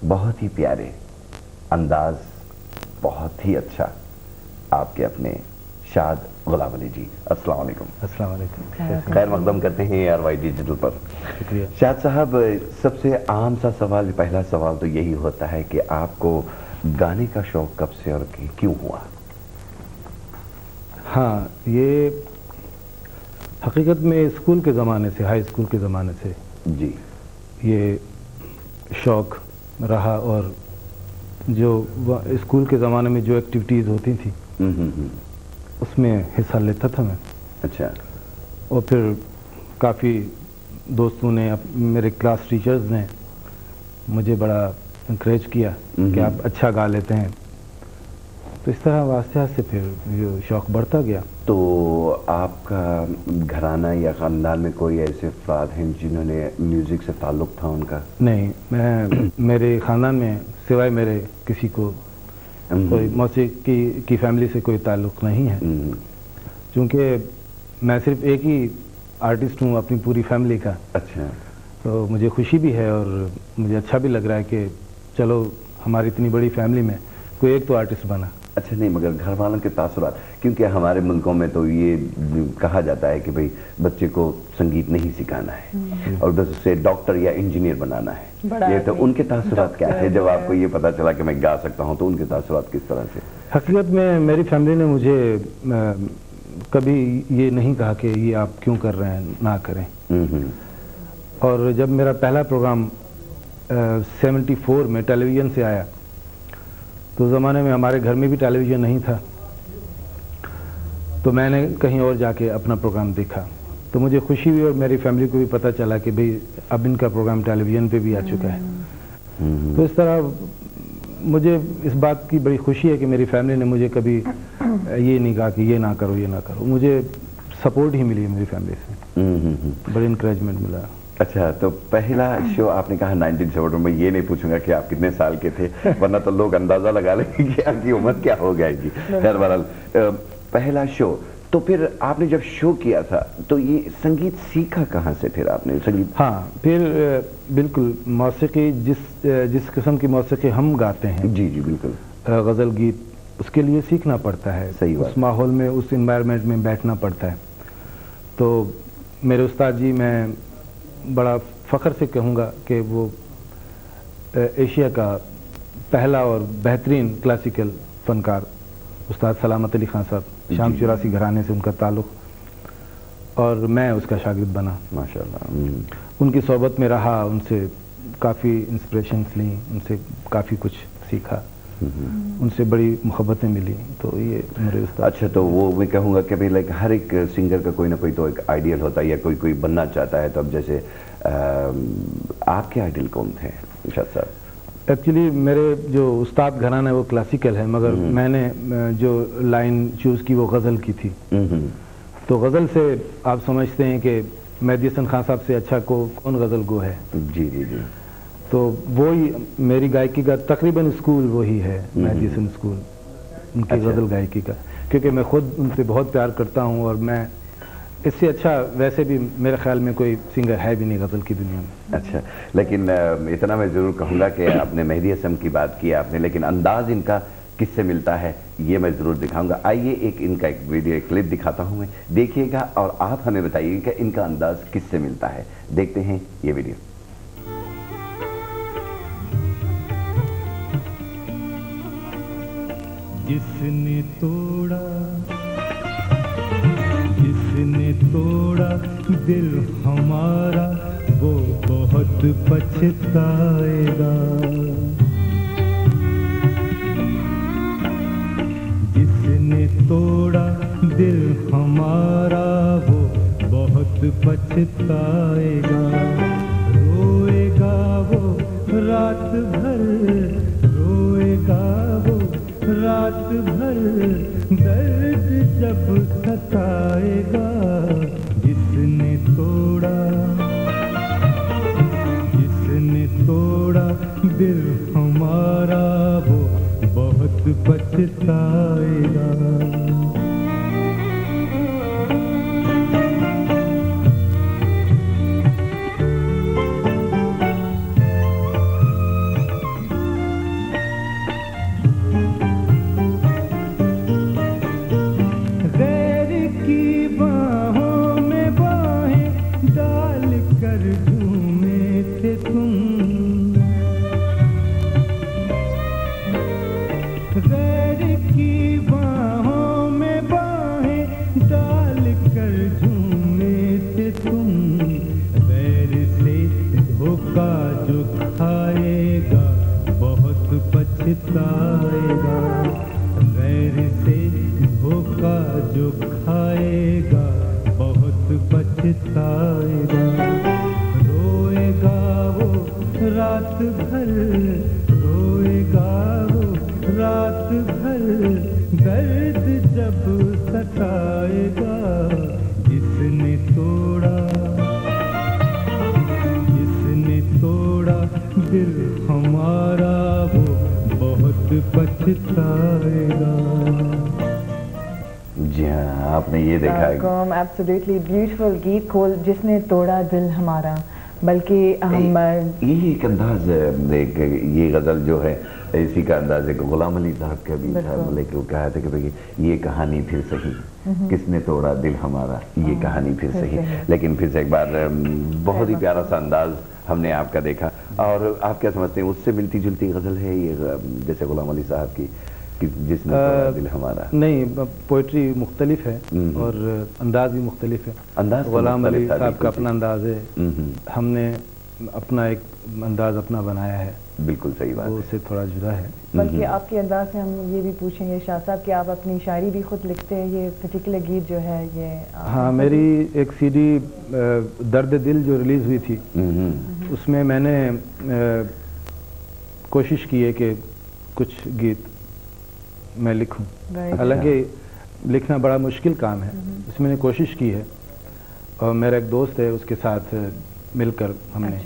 बहुत ही प्यारे अंदाज, बहुत ही अच्छा आपके अपने शाद गुलाम अली जी, अस्सलाम वालेकुम। अस्सलाम वालेकुम। खैर मकदम करते हैं ARY डिजिटल पर। शुक्रिया। शाद साहब, सबसे आम सा सवाल, पहला सवाल तो यही होता है कि आपको गाने का शौक कब से और क्यों हुआ? हाँ, ये हकीकत में स्कूल के ज़माने से, हाई स्कूल के ज़माने से जी ये शौक रहा, और जो स्कूल के ज़माने में जो एक्टिविटीज़ होती थी उसमें हिस्सा लेता था मैं। अच्छा। और फिर काफ़ी दोस्तों ने, मेरे क्लास टीचर्स ने मुझे बड़ा इंकरेज किया कि आप अच्छा गा लेते हैं, तो इस तरह वास्ते से फिर ये शौक़ बढ़ता गया। तो आपका घराना या ख़ानदान में कोई ऐसे अफराद हैं जिन्होंने म्यूज़िक से ताल्लुक़ था उनका? नहीं, मैं मेरे ख़ानदान में सिवाय मेरे किसी को कोई मौसीकी की फैमिली से कोई ताल्लुक़ नहीं है, क्योंकि मैं सिर्फ एक ही आर्टिस्ट हूँ अपनी पूरी फैमिली का। अच्छा। तो मुझे खुशी भी है और मुझे अच्छा भी लग रहा है कि चलो हमारी इतनी बड़ी फैमिली में कोई एक तो आर्टिस्ट बना। अच्छा, नहीं मगर घर वालों के तासुरात, क्योंकि हमारे मुल्कों में तो ये कहा जाता है कि भाई बच्चे को संगीत नहीं सिखाना है और बस उसे डॉक्टर या इंजीनियर बनाना है। ये तो उनके तासुरात क्या थे जब आपको ये पता चला कि मैं गा सकता हूँ, तो उनके तासुरात किस तरह से? हकीकत में मेरी फैमिली ने मुझे कभी ये नहीं कहा कि ये आप क्यों कर रहे हैं, ना करें। और जब मेरा पहला प्रोग्राम 74 में टेलीविज़न से आया, तो ज़माने में हमारे घर में भी टेलीविज़न नहीं था, तो मैंने कहीं और जाके अपना प्रोग्राम देखा, तो मुझे खुशी हुई और मेरी फैमिली को भी पता चला कि भाई अब इनका प्रोग्राम टेलीविज़न पे भी आ चुका है। तो इस तरह मुझे इस बात की बड़ी खुशी है कि मेरी फैमिली ने मुझे कभी ये नहीं कहा कि ये ना करो, ये ना करो। मुझे सपोर्ट ही मिली है मेरी फैमिली से, बड़ी इंकरेजमेंट मिला। अच्छा, तो पहला शो आपने कहा 1974 में, ये नहीं पूछूंगा कि आप कितने साल के थे, वरना तो लोग अंदाजा लगा लेंगे कि आपकी उम्र क्या हो जाएगी। खैर बहरहाल, पहला शो, तो फिर आपने जब शो किया था तो ये संगीत सीखा कहाँ से फिर आपने संगीत? हाँ, फिर बिल्कुल मौसीकी, जिस किस्म की मौसीकी हम गाते हैं, जी जी बिल्कुल, गज़ल गीत, उसके लिए सीखना पड़ता है। सही बात। उस माहौल में, उस इन्वायरमेंट में बैठना पड़ता है। तो मेरे उस्ताद जी, मैं बड़ा फ़ख्र से कहूँगा कि वो एशिया का पहला और बेहतरीन क्लासिकल फ़नकार उस्ताद सलामत अली ख़ान साहब, शाम 84 घराने से उनका ताल्लुक़, और मैं उसका शागिर्द बना माशाअल्लाह। उनकी सोबत में रहा, उनसे काफ़ी इंस्पिरेशंस ली, उनसे काफ़ी कुछ सीखा, उनसे बड़ी मोहब्बतें मिली। तो ये मेरे उस्ताद। अच्छा, तो वो मैं कहूँगा कि भाई लाइक हर एक सिंगर का कोई ना कोई तो एक आइडियल होता है या कोई कोई बनना चाहता है, तो अब जैसे आपके आइडियल कौन थे इरशाद साहब? एक्चुअली मेरे जो उस्ताद घराना है वो क्लासिकल है, मगर मैंने जो लाइन चूज़ की वो गज़ल की थी। तो गज़ल से आप समझते हैं कि मेहदी हसन खान साहब से अच्छा कौन गज़ल गो है। जी जी जी। तो वो ही मेरी गायकी का तकरीबन स्कूल वही है, मेहदी हसन स्कूल, उनकी गज़ल गायकी का, क्योंकि मैं खुद उनसे बहुत प्यार करता हूँ, और मैं इससे अच्छा वैसे भी मेरे ख्याल में कोई सिंगर है भी नहीं गज़ल की दुनिया में। अच्छा, लेकिन इतना मैं ज़रूर कहूँगा कि आपने मेहदी हसन की बात की आपने, लेकिन अंदाज़ इनका किससे मिलता है ये मैं ज़रूर दिखाऊंगा। आइए इनका एक वीडियो क्लिप दिखाता हूँ मैं, देखिएगा और आप हमें बताइएगा कि इनका अंदाज़ किससे मिलता है। देखते हैं ये वीडियो। जिसने तोड़ा दिल हमारा वो बहुत पछताएगा। जिसने तोड़ा दिल हमारा वो बहुत पछताएगा। रोएगा वो रात भर, रोएगा वो रात भर, दर्द जब सताएगा। जिसने तोड़ा दिल हमारा वो बहुत पछताएगा। पछताएगा, बहुत पछताएगा। गैर से धोखा जो खाएगा, बहुत पछताएगा। रोएगा वो रात भर, रोएगा वो रात भर, दर्द जब सताएगा। जिसने तोड़ा, जिसने तोड़ा दिल हमारा, वो बहुत पछताएगा। जी हाँ, आपने ये देखा है। एब्सोल्युटली ब्यूटीफुल गीत खोल जिसने तोड़ा दिल हमारा। बल्कि हम यही एक अंदाज, एक ये गजल जो है इसी का अंदाज है। गुलाम अली साहब का भी था, लेकिन वो कहा था कि भाई ये कहानी फिर सही, किसने तोड़ा दिल हमारा, ये कहानी फिर सही। लेकिन फिर से एक बार बहुत ही प्यारा सा अंदाज हमने आपका देखा। और आप क्या समझते हैं, उससे मिलती जुलती गजल है ये, जैसे गुलाम अली साहब की कि जिसने तोड़ा दिल हमारा? नहीं, पोइट्री मुख्तलिफ है और अंदाज भी मुख्तलिफ है। अंदाज गुलाम अली साहब का अपना अंदाज है, हमने अपना एक अंदाज अपना बनाया है। बिल्कुल सही बात, वो उससे थोड़ा जुदा है। बल्कि आपके अंदाज से हम ये भी पूछेंगे शाह साहब कि आप अपनी शायरी भी खुद लिखते हैं। ये पर्टिकुलर गीत जो है ये हाँ, मेरी एक सीडी दर्द दिल जो रिलीज़ हुई थी, उसमें मैंने कोशिश की है कि कुछ गीत मैं लिखूं। हालांकि लिखना बड़ा मुश्किल काम है, इसमें मैंने कोशिश की है। और मेरा एक दोस्त है, उसके साथ मिलकर हमने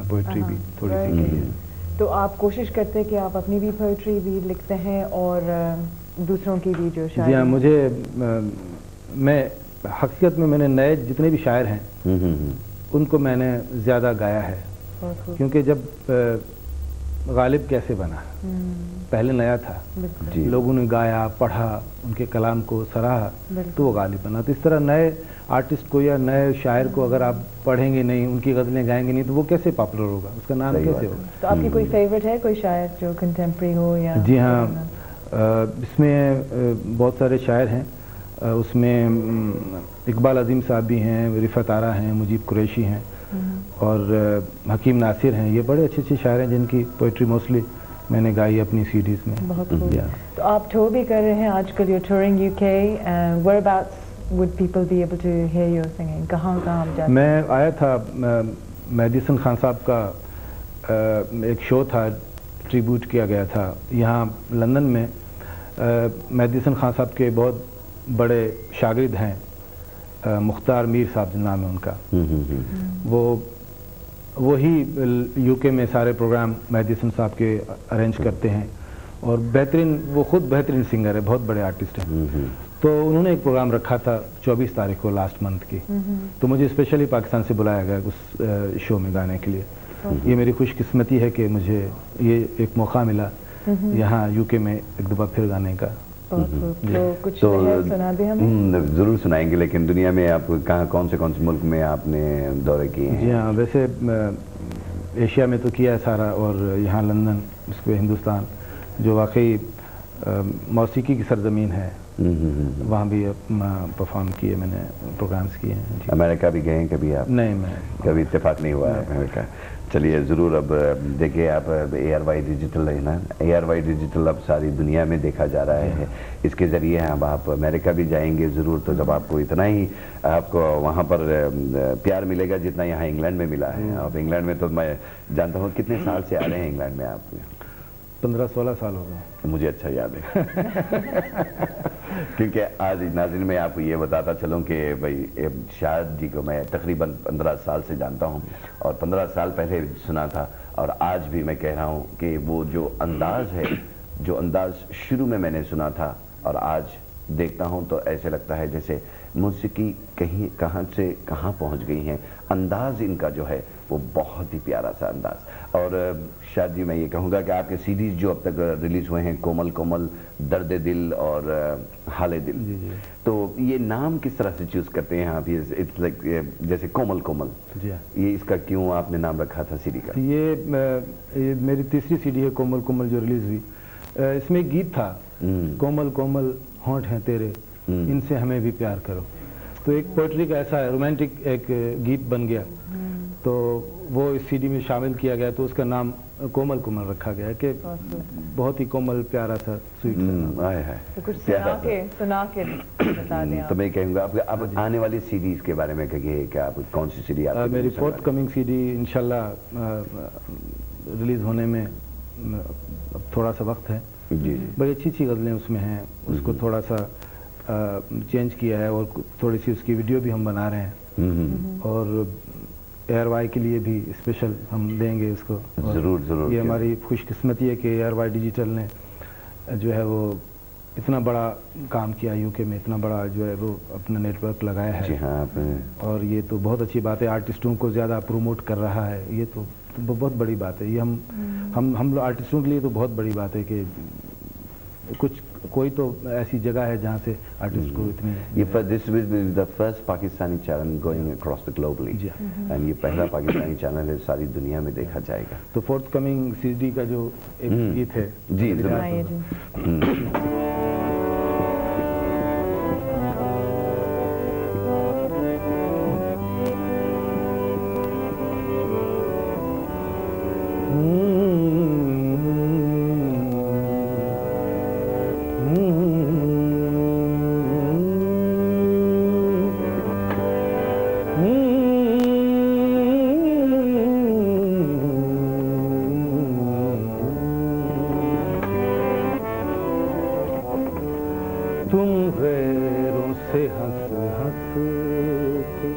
पोइट्री भी थोड़ी सी की है। तो आप कोशिश करते हैं कि आप अपनी भी पोइट्री भी लिखते हैं और दूसरों की भी जो शायरी? जी हाँ, मुझे मैं हकीकत में मैंने नए जितने भी शायर हैं उनको मैंने ज़्यादा गाया है, क्योंकि जब गालिब कैसे बना, पहले नया था, लोगों ने गाया, पढ़ा, उनके कलाम को सराहा, तो वो गालिब बना। तो इस तरह नए आर्टिस्ट को या नए शायर को अगर आप पढ़ेंगे नहीं, उनकी गज़लें गाएंगे नहीं, तो वो कैसे पॉपुलर होगा, उसका नाम कैसे होगा? तो आपकी कोई फेवरेट है, कोई शायर जो कंटेम्प्रेरी हो या? जी हाँ, इसमें बहुत सारे शायर हैं। उसमें इकबाल अजीम साहब भी हैं, रिफ़त आरा हैं, मुजीब कुरैशी हैं और हकीम नासिर हैं। ये बड़े अच्छे अच्छे शायर हैं जिनकी पोइट्री मोस्टली मैंने गाई अपनी सीडीज़ में। बहुत खूब। तो आप टूर भी कर रहे हैं आजकल, you touring UK, whereabouts would people be able to hear your singing? कहाँ कहाँ आप जाते? मैं आया था, मेडिसन खान साहब का एक शो था, ट्रिब्यूट किया गया था यहाँ लंदन में। मेडिसन खान साहब के बहुत बड़े शागिर्द हैं, मुख्तार मीर साहब नाम है उनका। वो ही यूके में सारे प्रोग्राम मेडिसन साहब के अरेंज करते हैं और बेहतरीन, वो खुद बेहतरीन सिंगर है, बहुत बड़े आर्टिस्ट हैं। तो उन्होंने एक प्रोग्राम रखा था 24 तारीख को लास्ट मंथ की, तो मुझे स्पेशली पाकिस्तान से बुलाया गया उस शो में गाने के लिए। ये मेरी खुशकिस्मती है कि मुझे ये एक मौका मिला यहाँ यूके में एक दफ़ा फिर गाने का। तो कुछ सुना दे हमें? ज़रूर सुनाएंगे, लेकिन दुनिया में आप कहाँ, कौन से मुल्क में आपने दौरे किए हैं? जी हाँ, वैसे एशिया में तो किया है सारा, और यहाँ लंदन, उसके हिंदुस्तान जो वाकई मौसीकी की सरजमीन है, वहाँ भी परफॉर्म किए मैंने, प्रोग्राम्स किए हैं। अमेरिका भी गए हैं कभी आप? नहीं, मैं कभी इत्तेफाक नहीं हुआ अमेरिका। चलिए ज़रूर, अब देखिए आप ARY डिजिटल है ना, ARY डिजिटल अब सारी दुनिया में देखा जा रहा है, इसके ज़रिए अब आप अमेरिका भी जाएंगे ज़रूर। तो जब आपको इतना ही आपको वहाँ पर प्यार मिलेगा जितना यहाँ इंग्लैंड में मिला है, और इंग्लैंड में तो मैं जानता हूँ कितने साल से आ रहे हैं इंग्लैंड में आप? 15-16 साल हो गए। मुझे अच्छा याद है क्योंकि आज नाज़रीन मैं आपको ये बताता चलूँ कि भाई शाहिद जी को मैं तकरीबन 15 साल से जानता हूँ, और 15 साल पहले सुना था, और आज भी मैं कह रहा हूँ कि वो जो अंदाज़ है, जो अंदाज़ शुरू में मैंने सुना था और आज देखता हूँ तो ऐसे लगता है जैसे मौसीकी कहीं कहाँ से कहाँ पहुँच गई हैं। अंदाज़ इनका जो है वो बहुत ही प्यारा सा अंदाज़। और शायद जी मैं ये कहूँगा कि आपके सीडीज़ जो अब तक रिलीज़ हुए हैं, कोमल कोमल, दर्द दिल और हाले दिल, तो ये नाम किस तरह से चूज़ करते हैं आप? इट्स लाइक जैसे कोमल कोमल, ये इसका क्यों आपने नाम रखा था सीडी का? ये मेरी तीसरी सीडी है कोमल कोमल जो रिलीज़ हुई। इसमें एक गीत था, कोमल कोमल होंठ हैं तेरे, इनसे हमें भी प्यार करो। तो एक पोइट्री का ऐसा रोमांटिक एक गीत बन गया, तो वो इस सीडी में शामिल किया गया, तो उसका नाम कोमल कोमल रखा गया है कि बहुत ही कोमल प्यारा सा स्वीट सा। आए है तो कुछ सुना के बता दें आप। तो मैं कहूँगा आप आने वाली सीरीज के बारे में कहिए कि आप कौन सी सीरीज आप मेरी फोर्थ कमिंग सीडी इंशाल्लाह रिलीज होने में अब थोड़ा सा वक्त है। जी जी बड़ी अच्छी अच्छी गज़लें उसमें हैं, उसको थोड़ा सा चेंज किया है और थोड़ी सी उसकी वीडियो भी हम बना रहे हैं और ARY के लिए भी स्पेशल हम देंगे उसको। जरूर जरूर। ये हमारी खुशकिस्मती है कि ARY डिजिटल ने जो है वो इतना बड़ा काम किया, यूके में इतना बड़ा जो है वो अपना नेटवर्क लगाया है। जी हाँ आपने और ये तो बहुत अच्छी बात है, आर्टिस्टों को ज़्यादा प्रमोट कर रहा है, ये तो बहुत बड़ी बात है। ये हम आर्टिस्टों के लिए तो बहुत बड़ी बात है कि कोई तो ऐसी जगह है जहाँ से आर्टिस्ट को इतनी ये this will be the first Pakistani channel going across the globally जी एंड ये पहला पाकिस्तानी चैनल है, सारी दुनिया में देखा जाएगा। तो फोर्थ कमिंग सीडी का जो एक गीत है जी जरूर। सुनाइए जी। तुम गैरों से हंस हंस के,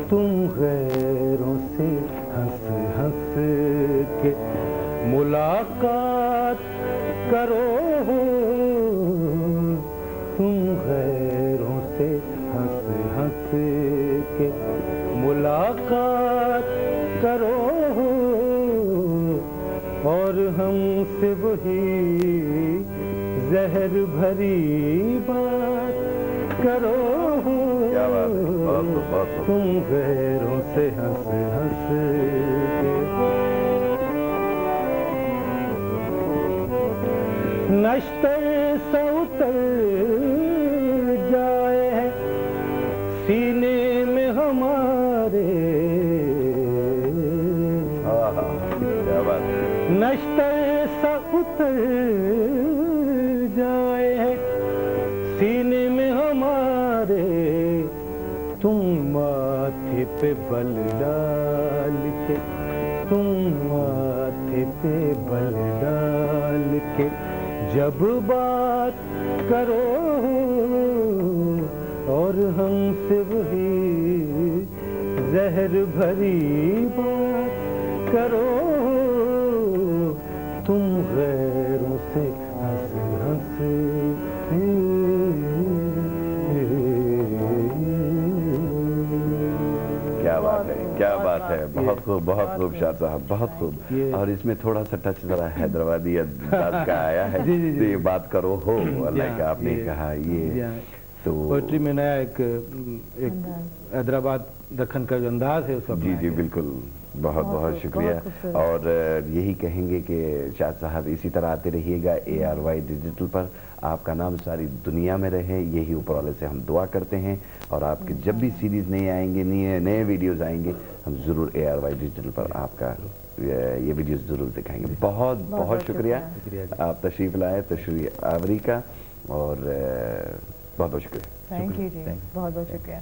तुम गैरों से हंस हंस के मुलाकात करो, तुम गैरों से हंस हंस के मुलाकात करो और हमसे वही जहर भरी बात करो। क्या बात है, बहुत तुम गैरों से हंस हंस के नश्तर सा उतर जाए सीने में हमारे, क्या बात है। नश्तर सा उतर जाए सीने में हमारे, तुम माथे पे बल डाल के, तुम माथे पे बल डाल के जब बात करो और हमसे वही जहर भरी बात करो, तुम गैरों से हंस हंस क्या बात है, क्या बात है। बहुत खूब शाह साहब, बहुत खूब। और इसमें थोड़ा सा टच जरा हैदराबादी अंदाज का आया है। तो ये बात करो हो अल्लाह का आपने कहा ये तो पोइट्री में नया एक हैदराबाद दक्कन का जो अंदाज है उसका जी जी बिल्कुल। बहुत शुक्रिया। और यही कहेंगे कि शाह साहब इसी तरह आते रहिएगा ARY डिजिटल पर, आपका नाम सारी दुनिया में रहे, यही ऊपर वाले से हम दुआ करते हैं। और आपके जब भी सीरीज नए आएंगे, नए वीडियोस आएंगे, हम ज़रूर ARY डिजिटल पर आपका ये वीडियोस ज़रूर दिखाएंगे। बहुत शुक्रिया आप तशरीफ़ लाए, तशरीफ़ आवरी का, और बहुत शुक्रिया। थैंक यू जी, बहुत शुक्रिया।